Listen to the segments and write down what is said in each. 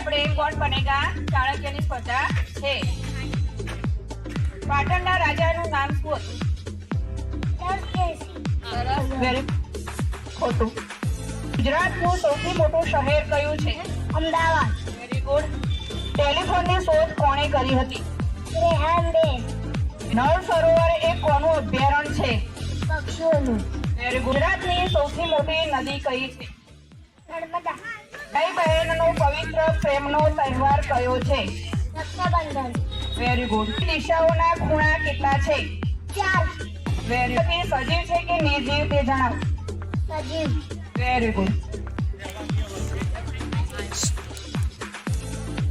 प्रेम कौन बनेगा ચાણક્યની સ્પર્ધા છે। પાટણના રાજાનું નામ શું હતું? સરસ, વેરી ખોટું। ગુજરાતનું સૌથી મોટું શહેર કયું છે? અમદાવાદ। Very good. ટેલિફોનની શોધ કોણે કરી હતી? Graham Bell. નળ સરોવર એ કોનું અભયારણ્ય છે? પક્ષીઓનું। Very good. ગુજરાતની સૌથી મોટી નદી કઈ છે? નર્મદા। ભાઈ બહેનનો પવિત્ર પ્રેમનો તહેવાર કયો છે? રક્ષાબંધન। Very good. દિશાઓના ખૂણા કેટલા છે? 4। Very good. સજીવ છે કે નિર્જીવ તે જણાવો। સજીવ। Very good.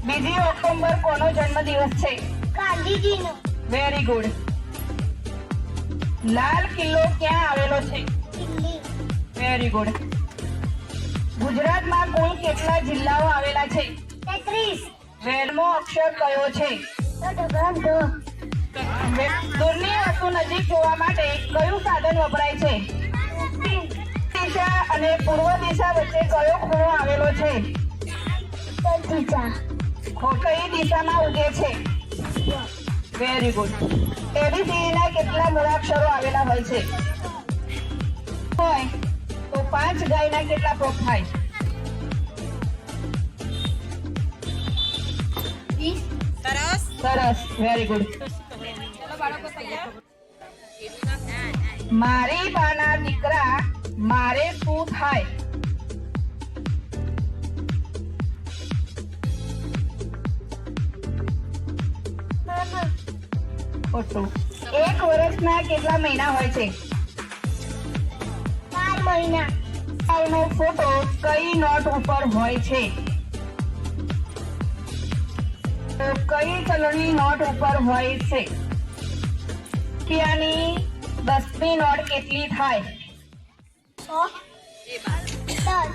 2 ઓક્ટોબર કોનો જન્મદિવસ છે? ગાંધીજીનો। Very good. લાલ કિલ્લો ક્યાં આવેલો છે? દિલ્હી। Very good. ગુજરાતમાં કુલ કેટલા જિલ્લાઓ આવેલા છે? 33। વેરમો અક્ષર કયો છે? ઢ। દૂરની વસ્તુ નજીક જોવા માટે કયું સાધન વપરાય છે? દિશા અને પૂર્વ દિશા વચ્ચે કયો ખૂણો આવેલો છે? દિશા। કઈ દિશામાં ઉગે છે? Very good. એબીસીડીના કેટલા મૂળાક્ષરો આવેલા હોય છે? હોય તો 5 ગાયના કેટલા પગ થાય? 20। સરસ, વેરી ગુડ। મારી બાના દીકરા મારે શું થાય? મામા। ખોટું। એક વર્ષના કેટલા મહિના હોય છે? 4 મહિના। આવનો ફોટો કઈ નોટ ઉપર હોય છે? તો કઈ ચલણની નોટ ઉપર હોય છે? રૂપિયાની 10ની નોટ કેટલી થાય? 100। 10।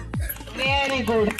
Very good.